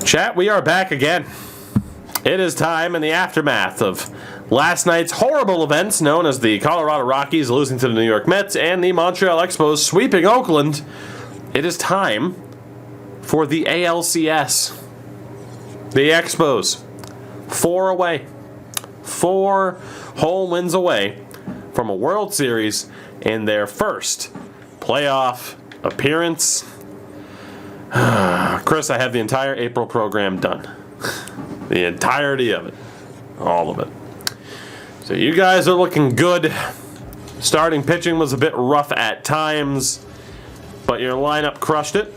Chat, we are back again. It is time in the aftermath of last night's horrible events known as the Colorado Rockies losing to the New York Mets and the Montreal Expos sweeping Oakland. It is time for the ALCS. The Expos, 4 away. 4 home wins away from a World Series in their first playoff appearance. Chris, I have the entire April program done. The entirety of it. All of it. So you guys are looking good. Starting pitching was a bit rough at times, but your lineup crushed it.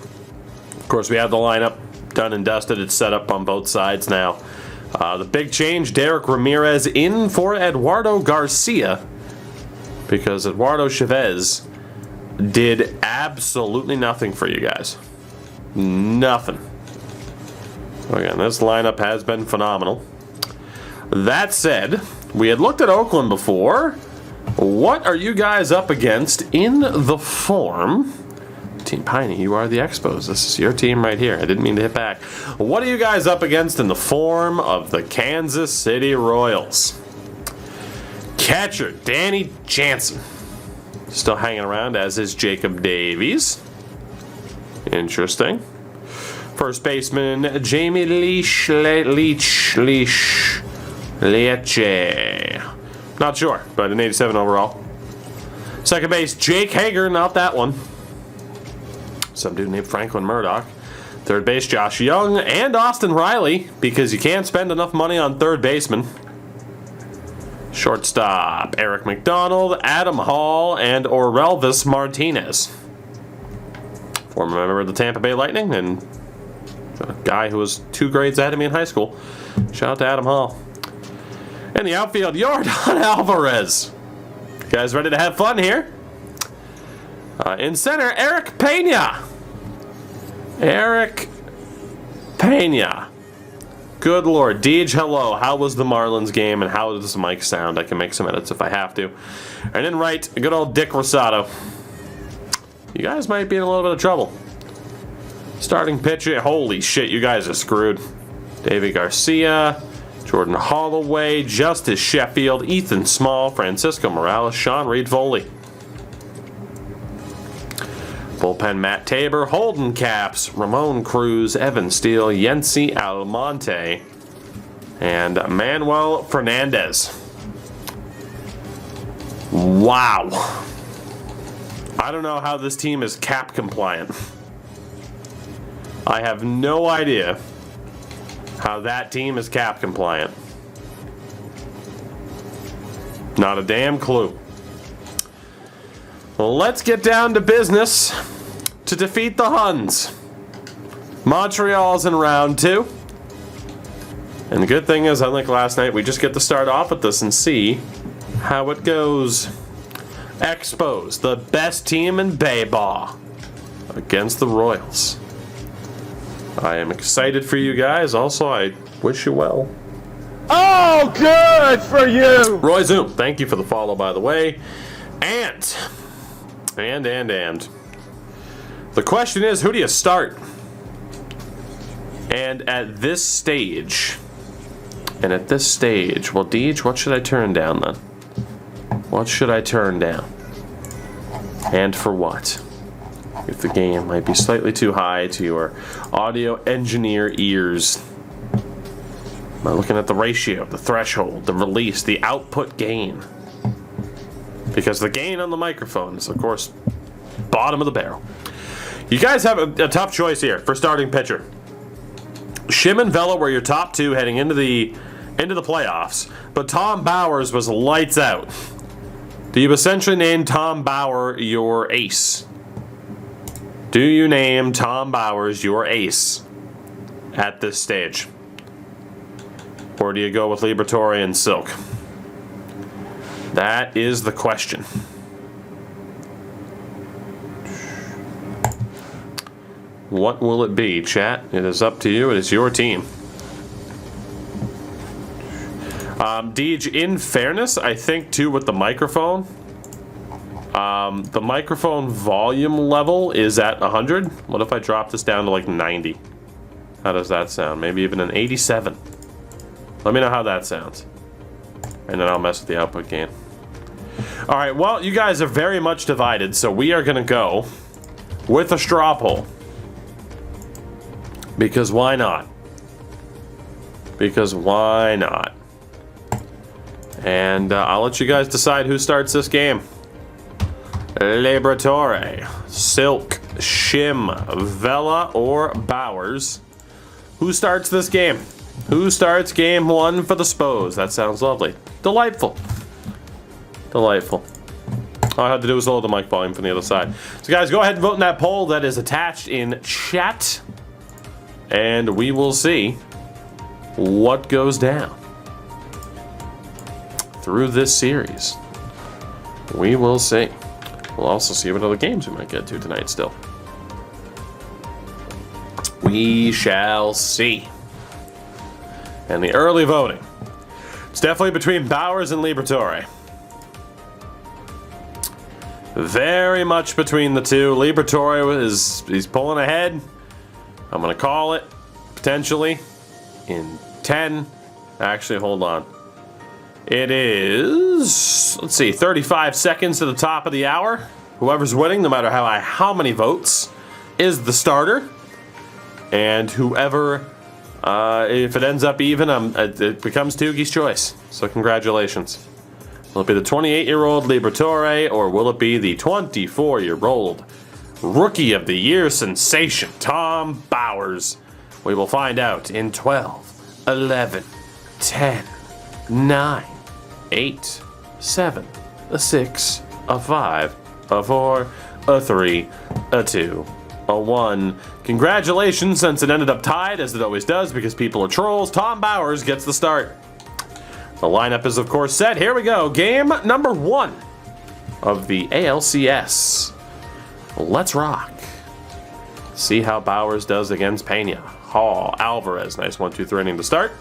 Of course, we have the lineup done and dusted. It's set up on both sides now. The big change, Derek Ramirez in for Eduardo Garcia, because Eduardo Chavez did absolutely nothing for you guys. Nothing. Again, this lineup has been phenomenal. That said, we had looked at Oakland before. What are you guys up against in the form? Team Piney, you are the Expos. This is your team right here. I didn't mean to hit back. What are you guys up against in the form of the Kansas City Royals? Catcher, Danny Jansen. Still hanging around, as is Jacob Davies. Interesting. First baseman, Jamie Leach. Not sure, but an 87 overall. Second base, Jake Hager, not that one. Some dude named Franklin Murdoch. Third base, Josh Young and Austin Riley, because you can't spend enough money on third baseman. Shortstop, Eric McDonald, Adam Hall, and Orelvis Martinez. Former member of the Tampa Bay Lightning and a guy who was 2 grades ahead of me in high school. Shout out to Adam Hall. In the outfield, Yordan Alvarez. You guys ready to have fun here? In center, Eric Pena. Eric Pena. Good Lord. Deej, hello. How was the Marlins game and how does the mic sound? I can make some edits if I have to. And in right, good old Dick Rosado. You guys might be in a little bit of trouble. Starting pitcher, holy shit, you guys are screwed. David Garcia, Jordan Holloway, Justice Sheffield, Ethan Small, Francisco Morales, Sean Reed-Foley. Bullpen, Matt Tabor, Holden Caps, Ramon Cruz, Evan Steele, Yency Almonte, and Manuel Fernandez. Wow. I don't know how this team is cap compliant. I have no idea how that team is cap compliant. Not a damn clue. Well, let's get down to business to defeat the Huns. Montreal's in round 2. And the good thing is, unlike last night, we just get to start off with this and see how it goes. Expos, the best team in Baseball, against the Royals. I am excited for you guys. Also, I wish you well. Oh, good for you! Roy Zoom, thank you for the follow, by the way. And. The question is, who do you start? And at this stage, well, Deej, what should I turn down then? What should I turn down? And for what? If the game might be slightly too high to your audio engineer ears. Am I looking at the ratio, the threshold, the release, the output gain? Because the gain on the microphone is, of course, bottom of the barrel. You guys have a tough choice here for starting pitcher. Shim and Vela were your top 2 heading into the playoffs, but Tom Bowers was lights out. Do you essentially name Tom Bauer your ace? Do you name Tom Bowers your ace at this stage? Or do you go with Liberatore and Silk? That is the question. What will it be, chat? It is up to you. It is your team. Deej, in fairness, I think, too, with the microphone, the microphone volume level is at 100. What if I drop this down to like 90? How does that sound? Maybe even an 87. Let me know how that sounds. And then I'll mess with the output gain. All right, well, you guys are very much divided, so we are going to go with a straw poll. Because why not? Because why not? And I'll let you guys decide who starts this game. Liberatore, Silk, Shim, Vela, or Bowers. Who starts this game? Who starts game one for the Spos? That sounds lovely. Delightful. Delightful. All I had to do was lower the mic volume from the other side. So guys, go ahead and vote in that poll that is attached in chat. And we will see what goes down through this series. We will see. We'll also see what other games we might get to tonight still. We shall see. And the early voting. It's definitely between Bowers and Liberatore. Very much between the two. Liberatore he's pulling ahead. I'm gonna call it potentially in 10. Actually, hold on. It is, let's see, 35 seconds to the top of the hour. Whoever's winning, no matter how many votes, is the starter. And whoever, if it ends up even, it becomes Tugi's choice. So congratulations. Will it be the 28-year-old Liberatore, or will it be the 24-year-old Rookie of the Year sensation, Tom Bowers? We will find out in 12, 11, 10, 9, 8, 7, a 6, a 5, a 4, a 3, a 2, a 1. Congratulations, since it ended up tied, as it always does, because people are trolls. Tom Bowers gets the start. The lineup is, of course, set. Here we go. Game number 1 of the ALCS. Let's rock. See how Bowers does against Pena. Hall, Alvarez. Nice 1-2-3 inning to start.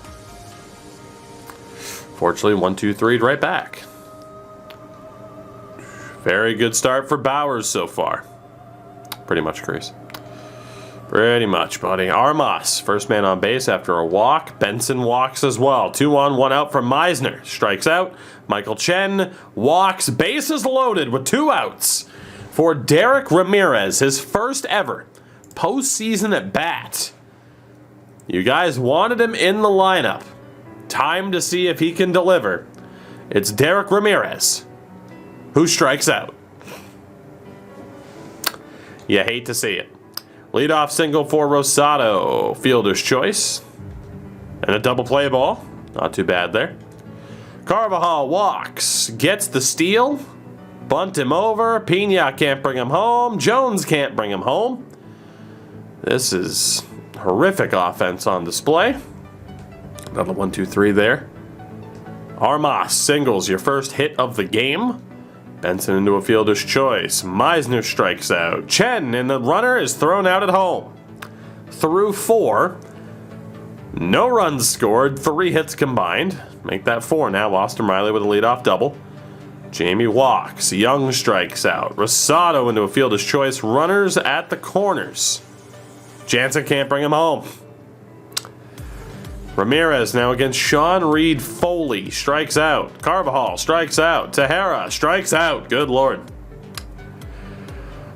Fortunately, 1-2-3'd right back. Very good start for Bowers so far. Pretty much, Chris. Pretty much, buddy. Armas, first man on base after a walk. Benson walks as well. 2 on, 1 out from Meisner. Strikes out. Michael Chen walks. Bases loaded with 2 outs for Derek Ramirez. His first ever postseason at bat. You guys wanted him in the lineup. Time to see if he can deliver. It's Derek Ramirez who strikes out. You hate to see it. Leadoff single for Rosado. Fielder's choice. And a double play ball. Not too bad there. Carvajal walks. Gets the steal. Bunt him over. Pena can't bring him home. Jones can't bring him home. This is horrific offense on display. Another 1-2-3 there. Armas singles, your first hit of the game. Benson into a fielder's choice. Meisner strikes out. Chen, and the runner is thrown out at home. Through 4. No runs scored. 3 hits combined. Make that 4 now. Austin Riley with a leadoff double. Jamie walks. Young strikes out. Rosado into a fielder's choice. Runners at the corners. Jansen can't bring him home. Ramirez now against Sean Reed Foley. Strikes out. Carvajal strikes out. Tejera strikes out. Good Lord.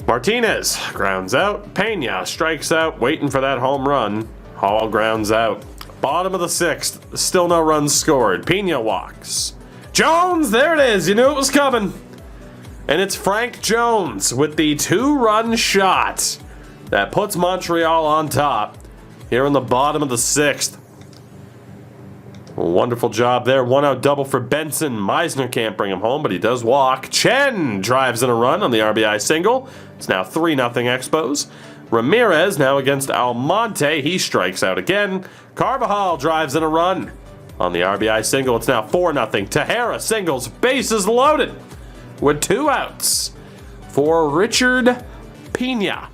Martinez grounds out. Pena strikes out. Waiting for that home run. Hall grounds out. Bottom of the 6th. Still no runs scored. Pena walks. Jones! There it is. You knew it was coming. And it's Frank Jones with the 2-run shot that puts Montreal on top here in the bottom of the 6th. Wonderful job there. 1-out double for Benson. Meisner can't bring him home, but he does walk. Chen drives in a run on the RBI single. It's now 3-0 Expos. Ramirez now against Almonte. He strikes out again. Carvajal drives in a run on the RBI single. It's now 4-0. Tejera singles. Bases loaded with 2 outs for Richard Pena,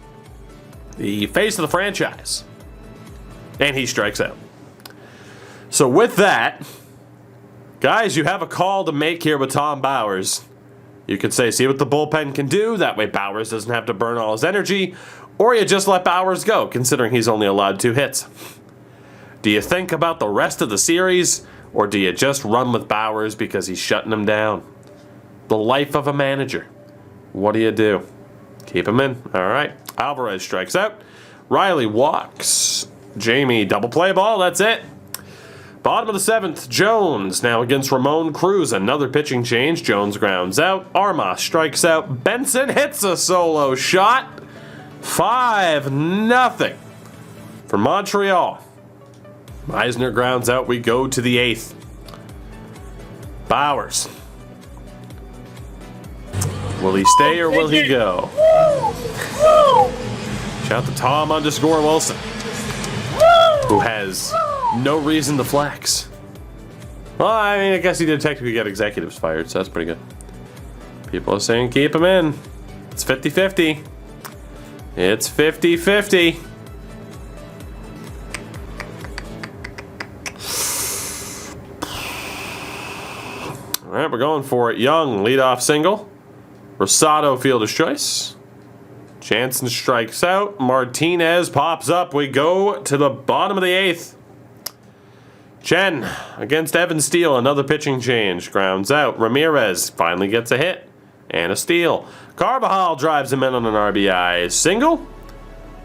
the face of the franchise. And he strikes out. So with that, guys, you have a call to make here with Tom Bowers. You could say, see what the bullpen can do. That way Bowers doesn't have to burn all his energy. Or you just let Bowers go, considering he's only allowed 2 hits. Do you think about the rest of the series, or do you just run with Bowers because he's shutting him down? The life of a manager. What do you do? Keep him in. All right. Alvarez strikes out. Riley walks. Jamie double play ball. That's it. Bottom of the 7th, Jones now against Ramon Cruz. Another pitching change. Jones grounds out. Armas strikes out. Benson hits a solo shot. 5-0 for Montreal. Meisner grounds out. We go to the 8th. Bowers. Will he stay or will he go? Shout to Tom_Wilson, who has no reason to flex. Well, I mean, I guess he did technically get executives fired, so that's pretty good. People are saying keep him in. It's 50-50. It's 50-50. All right, we're going for it. Young, leadoff single. Rosado, fielder's choice. Jansen strikes out. Martinez pops up. We go to the bottom of the 8th. Chen against Evan Steele. Another pitching change. Grounds out. Ramirez finally gets a hit and a steal. Carbajal drives him in on an RBI single.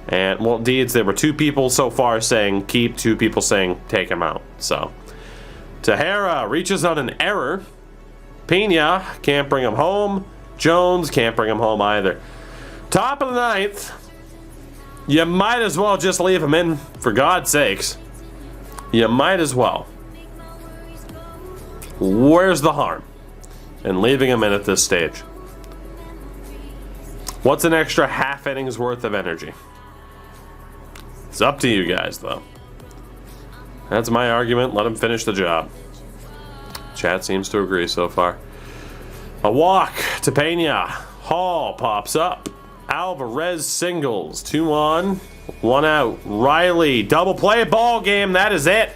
And, well, Deeds, there were 2 people so far saying keep, 2 people saying take him out. So, Tejera reaches on an error. Pena can't bring him home. Jones can't bring him home either. Top of the 9th. You might as well just leave him in, for God's sakes. You might as well. Where's the harm in leaving him in at this stage? What's an extra half inning's worth of energy? It's up to you guys, though. That's my argument. Let him finish the job. Chat seems to agree so far. A walk to Pena. Hall pops up. Alvarez singles. 2 on, 1 out. Riley, double play ball game. That is it.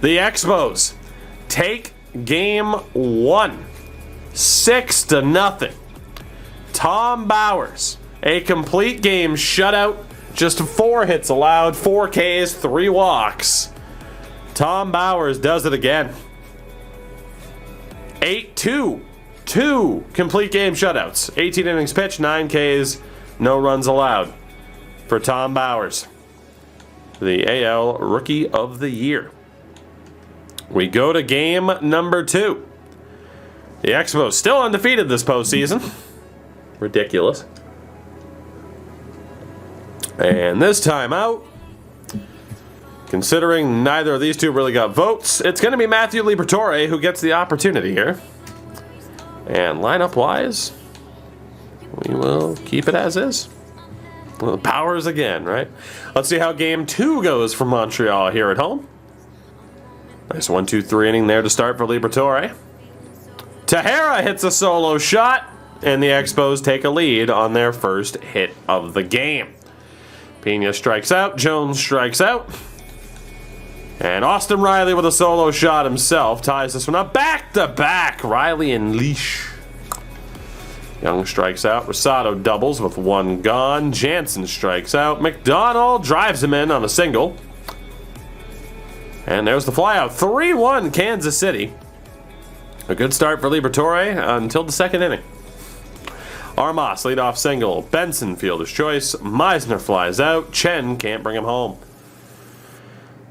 The Expos take game 1. 6-0. Tom Bowers, a complete game shutout. Just 4 hits allowed, 4 Ks, 3 walks. Tom Bowers does it again. 8-2. 2 complete game shutouts. 18 innings pitched, 9 Ks, no runs allowed for Tom Bowers, the AL Rookie of the Year. We go to game number 2. The Expos still undefeated this postseason. Ridiculous. And this time out, considering neither of these 2 really got votes, it's going to be Matthew Liberatore who gets the opportunity here. And lineup-wise, we will keep it as is. Well, Powers again, right? Let's see how game 2 goes for Montreal here at home. Nice 1-2-3 inning there to start for Liberatore. Tejera hits a solo shot, and the Expos take a lead on their first hit of the game. Pena strikes out, Jones strikes out. And Austin Riley with a solo shot himself ties this one up. Back-to-back, Riley and Leash. Young strikes out. Rosado doubles with 1 gone. Jansen strikes out. McDonald drives him in on a single. And there's the flyout. 3-1 Kansas City. A good start for Liberatore until the 2nd inning. Armas leadoff single. Benson fielder's choice. Meisner flies out. Chen can't bring him home.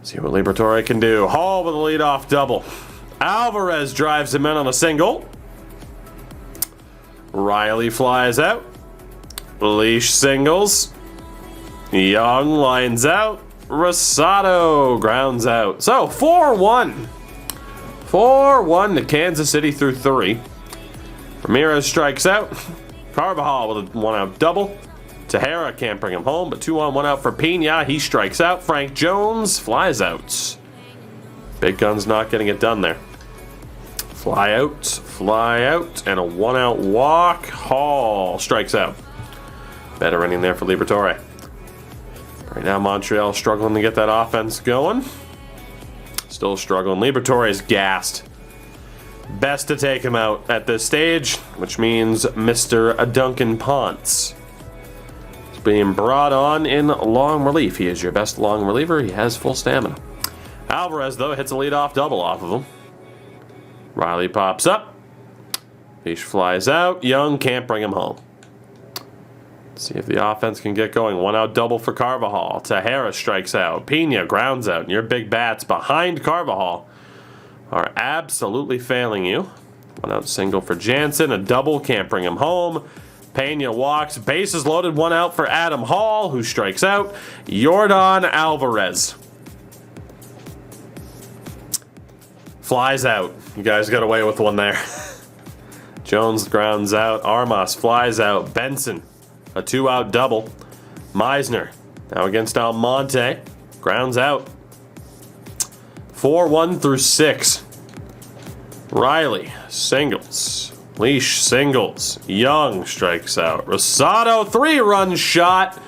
See what Liberatore can do. Hall with a leadoff double. Alvarez drives him in on a single. Riley flies out. Leash singles. Young lines out. Rosado grounds out. So 4-1. 4-1 to Kansas City through 3. Ramirez strikes out. Carbajal with a 1-out double. Tejera can't bring him home, but 2 on, 1 out for Pena. He strikes out. Frank Jones flies out. Big Gun's not getting it done there. Fly out, and a 1-out walk. Hall strikes out. Better inning there for Liberatore. Right now, Montreal struggling to get that offense going. Still struggling. Liberatore is gassed. Best to take him out at this stage, which means Mr. Duncan Ponce being brought on in long relief. He is your best long reliever. He has full stamina. Alvarez, though, hits a leadoff double off of him. Riley pops up. Leash flies out. Young can't bring him home. See if the offense can get going. 1-out double for Carvajal. Tejera strikes out. Pena grounds out. And your big bats behind Carvajal are absolutely failing you. 1-out single for Jansen. A double, can't bring him home. Pena walks. Bases loaded. 1 out for Adam Hall, who strikes out. Yordan Alvarez flies out. You guys got away with one there. Jones grounds out. Armas flies out. Benson, a 2-out double. Meisner, now against Almonte, grounds out. 4-1 through 6. Riley singles. Leash singles. Young strikes out. Rosado, 3-run shot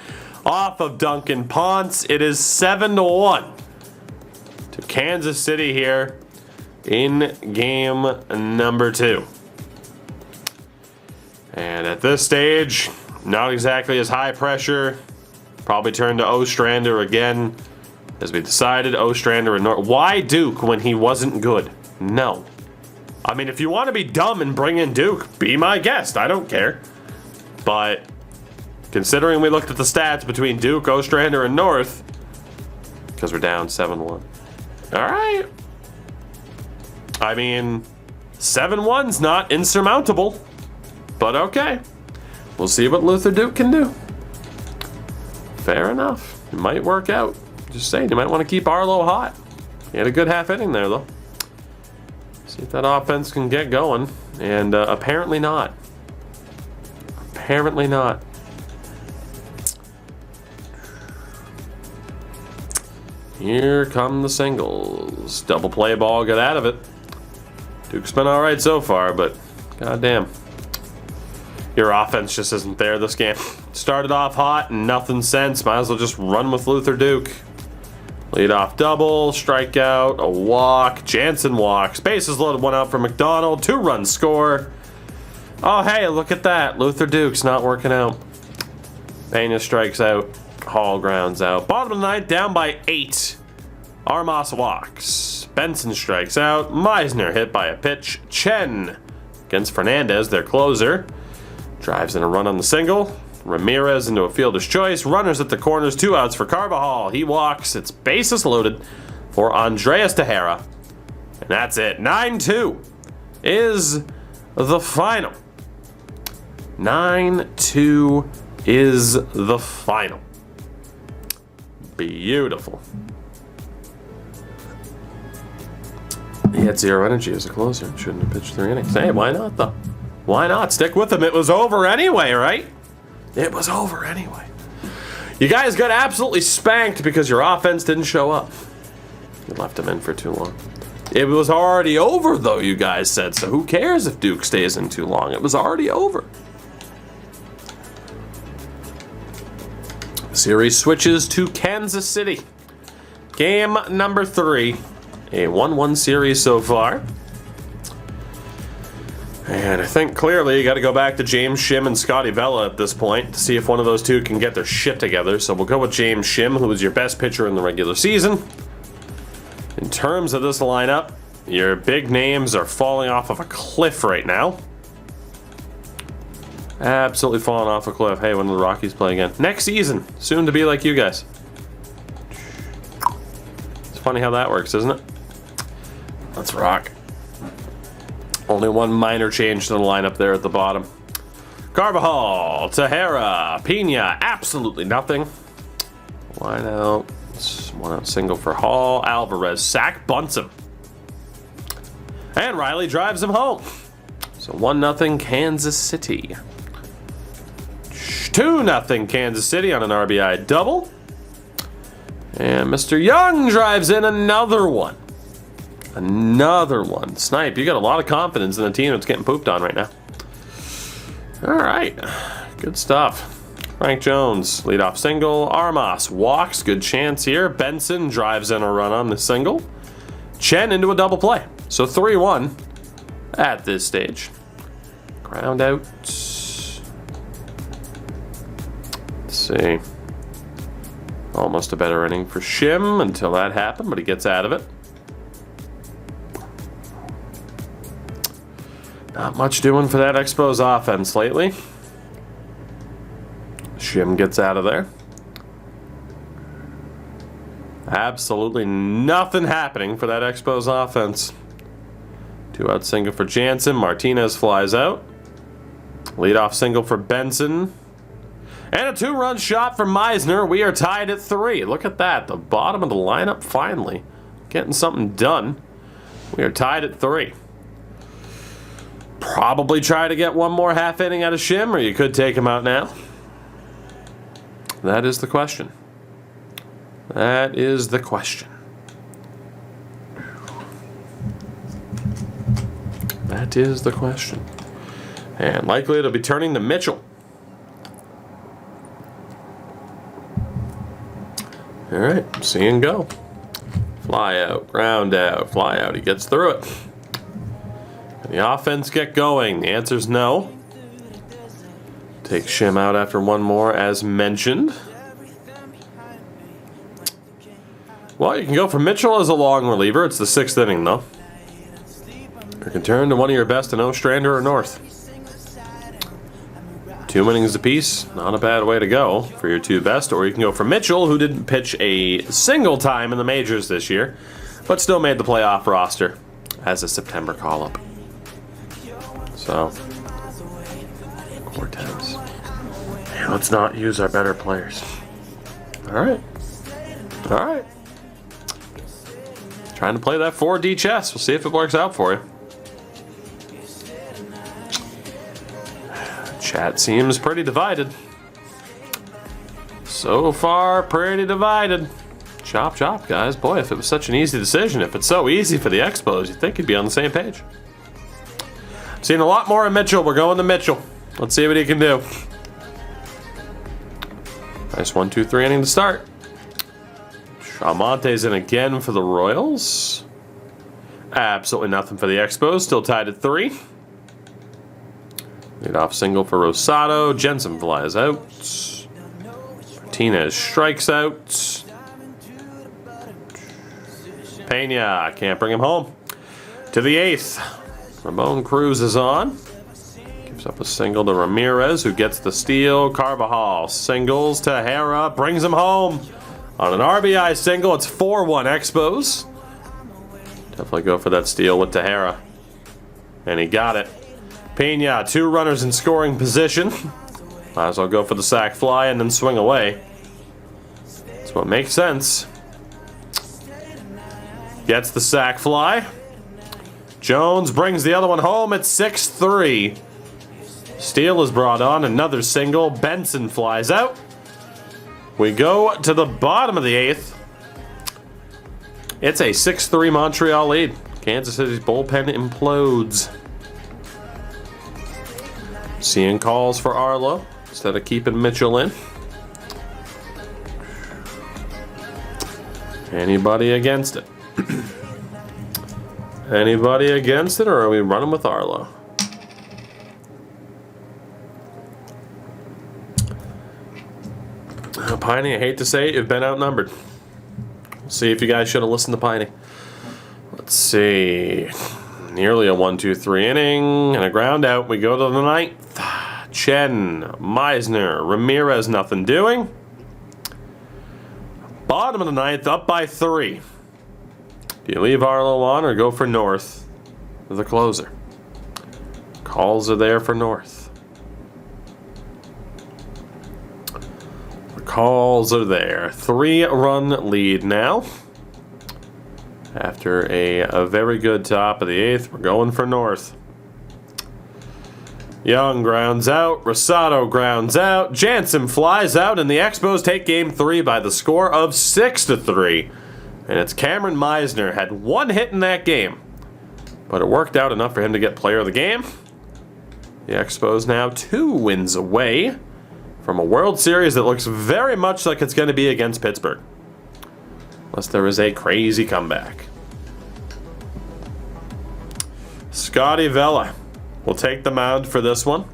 off of Duncan Ponce. It is 7-1 to Kansas City here in game number 2. And at this stage, not exactly as high pressure. Probably turn to Ostrander again, as we decided. Ostrander and why Duke when he wasn't good? No. I mean, if you want to be dumb and bring in Duke, be my guest. I don't care. But considering we looked at the stats between Duke, Ostrander, and North, because we're down 7-1. All right. I mean, 7-1's not insurmountable, but okay. We'll see what Luther Duke can do. Fair enough. It might work out. Just saying, you might want to keep Arlo hot. He had a good half inning there, though. See if that offense can get going. And apparently not. Apparently not. Here come the singles. Double play ball, get out of it. Duke's been all right so far, but goddamn. Your offense just isn't there this game. Started off hot and nothing since. Might as well just run with Luther Duke. Leadoff double, strikeout, a walk. Jansen walks. Bases loaded, 1 out for McDonald. 2-run score. Oh, hey, look at that. Luther Duke's not working out. Pena strikes out. Hall grounds out. Bottom of the 9th, down by 8. Armas walks. Benson strikes out. Meisner hit by a pitch. Chen against Fernandez, their closer. Drives in a run on the single. Ramirez into a fielder's choice. Runners at the corners. 2 outs for Carvajal. He walks. It's bases loaded for Andreas Tejera. And that's it. 9-2 is the final. 9-2 is the final. Beautiful. He had 0 energy as a closer. Shouldn't have pitched 3 innings. Hey, why not, though? Why not? Stick with him. It was over anyway, right? It was over anyway. You guys got absolutely spanked because your offense didn't show up. You left him in for too long. It was already over, though, you guys said. So who cares if Duke stays in too long? It was already over. Series switches to Kansas City. Game number 3. A 1-1 series so far. And I think clearly you got to go back to James Shim and Scotty Vella at this point to see if one of those two can get their shit together. So we'll go with James Shim, who was your best pitcher in the regular season. In terms of this lineup, your big names are falling off of a cliff right now. Absolutely falling off a cliff. Hey, when do the Rockies play again? Next season. Soon to be like you guys. It's funny how that works, isn't it? Let's rock. Only one minor change to the lineup there at the bottom. Carvajal, Tejera, Pena, absolutely nothing. Line out. 1-out single for Hall. Alvarez, sack, bunts him. And Riley drives him home. So 1-0 Kansas City. 2-0 Kansas City on an RBI double. And Mr. Young drives in another one. Another one. Snipe, you got a lot of confidence in the team that's getting pooped on right now. All right. Good stuff. Frank Jones, leadoff single. Armas walks. Good chance here. Benson drives in a run on the single. Chen into a double play. So 3-1 at this stage. Ground out. Let's see. Almost a better inning for Shim until that happened, but he gets out of it. Not much doing for that Expos offense lately. Shim gets out of there. Absolutely nothing happening for that Expos offense. 2-out single for Jansen. Martinez flies out. Leadoff single for Benson. And a 2-run shot for Meisner. We are tied at 3. Look at that. The bottom of the lineup finally getting something done. We are tied at 3. Probably try to get one more half inning out of Shim, or you could take him out now. That is the question. That is the question. That is the question. And likely it'll be turning to Mitchell. All right, see and go. Fly out, ground out, fly out. He gets through it. Can the offense get going? The answer's no. Take Shim out after one more, as mentioned. Well, you can go for Mitchell as a long reliever. It's the 6th inning, though. You can turn to one of your best in Ostrander or North. 2 innings apiece, not a bad way to go for your 2 best. Or you can go for Mitchell, who didn't pitch a single time in the majors this year, but still made the playoff roster as a September call-up. So, Cortez. Man, let's not use our better players. All right. All right. Trying to play that 4D chess. We'll see if it works out for you. Chat seems pretty divided. So far, pretty divided. Chop, chop, guys. Boy, if it was such an easy decision, if it's so easy for the Expos, you'd think you'd be on the same page. Seen a lot more of Mitchell. We're going to Mitchell. Let's see what he can do. Nice 1-2-3 inning to start. Almonte's in again for the Royals. Absolutely nothing for the Expos. Still tied at 3. Leadoff single for Rosado. Jensen flies out. Martinez strikes out. Pena can't bring him home. To the 8th. Ramon Cruz is on. Gives up a single to Ramirez, who gets the steal. Carvajal singles to Hera. Brings him home. On an RBI single, it's 4-1 Expos. Definitely go for that steal with Tejera. And he got it. Pena, 2 runners in scoring position. Might as well go for the sac fly and then swing away. That's what makes sense. Gets the sac fly. Jones brings the other one home at 6-3. Steele is brought on. Another single. Benson flies out. We go to the bottom of the 8th. It's a 6-3 Montreal lead. Kansas City's bullpen implodes. Seeing calls for Arlo instead of keeping Mitchell in. Anybody against it? Anybody against it, or are we running with Arlo? Piney, I hate to say it, you've been outnumbered. We'll see if you guys should have listened to Piney. Let's see. Nearly a 1-2-3 inning and a ground out. We go to the 9th. Chen, Meisner, Ramirez, nothing doing. Bottom of the 9th, up by 3. Do you leave Arlo on or go for North, the closer? Calls are there for North. The calls are there. 3-run lead now. After a very good top of the 8th, we're going for North. Young grounds out. Rosado grounds out. Jansen flies out, and the Expos take Game 3 by the score of 6-3. And it's Cameron Meisner. Had 1 hit in that game, but it worked out enough for him to get player of the game. The Expos now 2 wins away from a World Series that looks very much like it's going to be against Pittsburgh. Unless there is a crazy comeback. Scotty Vela will take the mound for this one.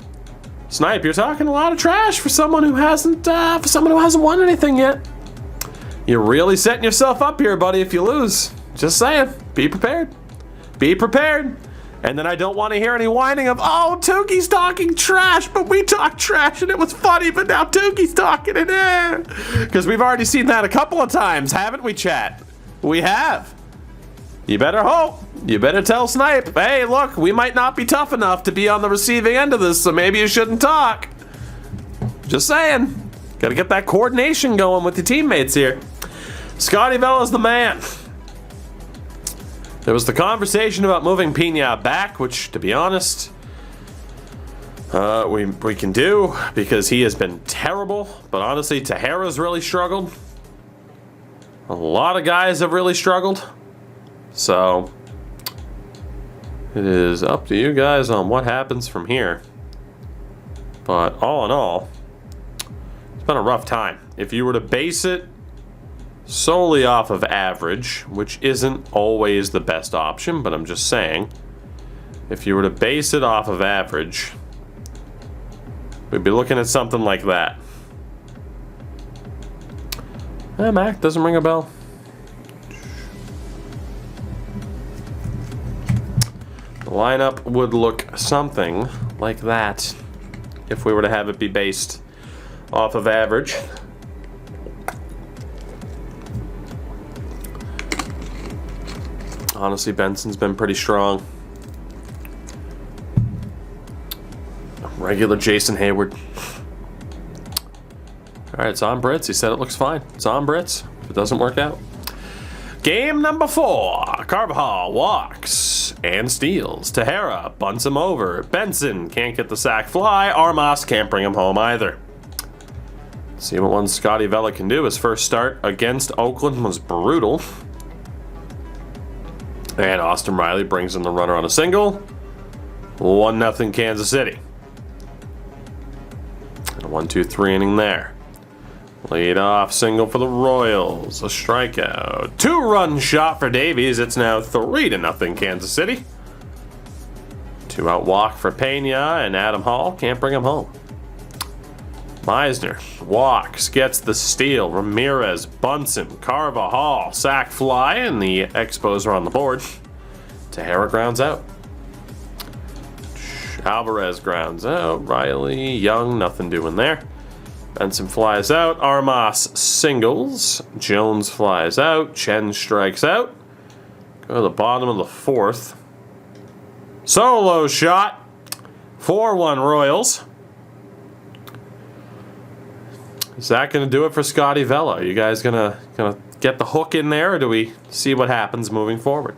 Snipe, you're talking a lot of trash for someone who hasn't won anything yet. You're really setting yourself up here, buddy, if you lose. Just saying. Be prepared. Be prepared. And then I don't want to hear any whining of, oh, Tukey's talking trash, but we talked trash and it was funny, but now Tukey's talking it. Because we've already seen that a couple of times, haven't we, chat? We have. You better hope. You better tell Snipe, hey, look, we might not be tough enough to be on the receiving end of this, so maybe you shouldn't talk. Just saying. Gotta get that coordination going with your teammates here. Scotty Vella's the man. There was the conversation about moving Pena back, which, to be honest, we can do because he has been terrible. But honestly, Tahara's really struggled. A lot of guys have really struggled. So it is up to you guys on what happens from here. But all in all, it's been a rough time. If you were to base it solely off of average, which isn't always the best option, but I'm just saying, if you were to base it off of average, we'd be looking at something like that. Mac, doesn't ring a bell. The lineup would look something like that if we were to have it be based off of average. Honestly, Benson's been pretty strong. Regular Jason Hayward. All right, it's on Brits. He said it looks fine. It's on Brits. If it doesn't work out. Game number 4. Carvajal walks and steals. Tahara bunts him over. Benson can't get the sack fly. Armas can't bring him home either. See what one Scotty Vella can do. His first start against Oakland was brutal. And Austin Riley brings in the runner on a single. 1-0 Kansas City. And a 1-2-3 inning there. Lead off single for the Royals. A strikeout. 2-run shot for Davies. It's now 3-0 Kansas City. 2-out walk for Pena, and Adam Hall can't bring him home. Meisner walks, gets the steal. Ramirez bunts him. Carvajal sack fly, and the Expos are on the board. Tahara grounds out. Alvarez grounds out. Riley, Young, nothing doing there. Benson flies out. Armas singles. Jones flies out. Chen strikes out. Go to the bottom of the 4th. Solo shot. 4-1 Royals. Is that going to do it for Scotty Vella? Are you guys gonna get the hook in there, or do we see what happens moving forward?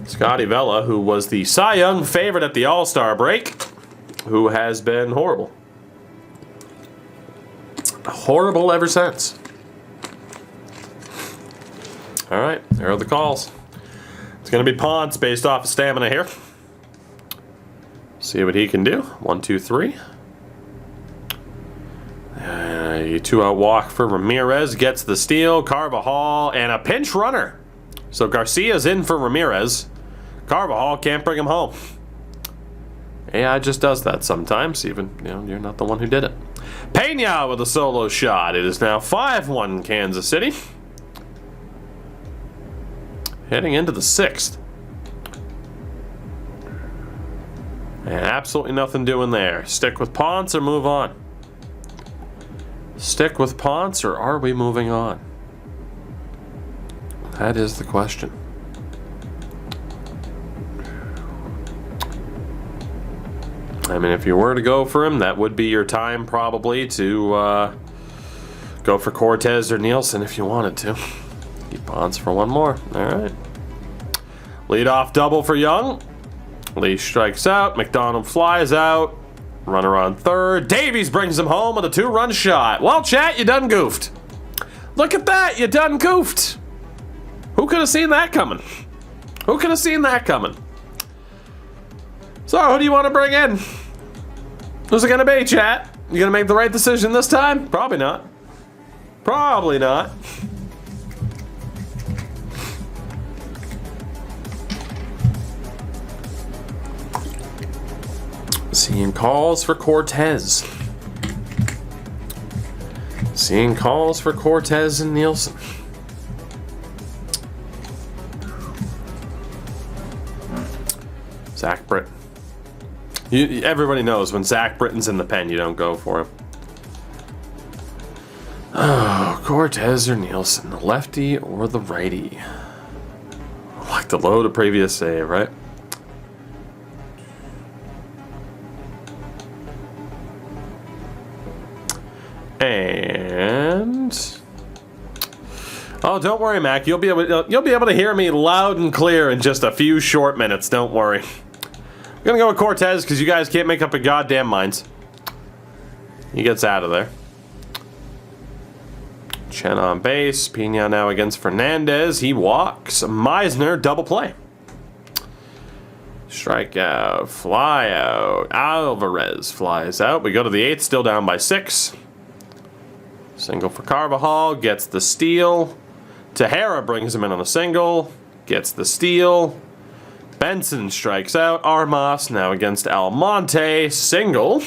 Scotty Vella, who was the Cy Young favorite at the All-Star break, who has been horrible. Horrible ever since. All right, there are the calls. It's going to be Ponce based off of stamina here. See what he can do. 1, 2, 3. A 2-out walk for Ramirez, gets the steal. Carvajal and a pinch runner. So Garcia's in for Ramirez. Carvajal can't bring him home. AI just does that sometimes, even you're not the one who did it. Pena with a solo shot. It is now 5-1 Kansas City. Heading into the 6th. And absolutely nothing doing there. Stick with Ponce or move on? Stick with Ponce, or are we moving on? That is the question. I mean, if you were to go for him, that would be your time probably to go for Cortez or Nielsen if you wanted to. Keep Ponce for one more. All right. Leadoff double for Young. Lee strikes out. McDonald flies out. Runner on third. Davies brings him home with a 2-run shot. Well, chat, you done goofed. Look at that, you done goofed. Who could have seen that coming? Who could have seen that coming? So, who do you want to bring in? Who's it going to be, chat? You going to make the right decision this time? Probably not. Probably not. Seeing calls for Cortez. Seeing calls for Cortez and Nielsen. Zach Britton. Everybody knows when Zach Britton's in the pen, you don't go for him. Oh, Cortez or Nielsen, the lefty or the righty? Like the low to previous save, right? And oh, don't worry, Mac. You'll be able to hear me loud and clear in just a few short minutes. Don't worry. I'm gonna go with Cortez because you guys can't make up your goddamn minds. He gets out of there. Chen on base. Pena now against Fernandez. He walks. Meisner double play. Strikeout. Fly out. Alvarez flies out. We go to the 8th. Still down by 6. Single for Carvajal. Gets the steal. Tejera brings him in on a single. Gets the steal. Benson strikes out. Armas now against Almonte. Single.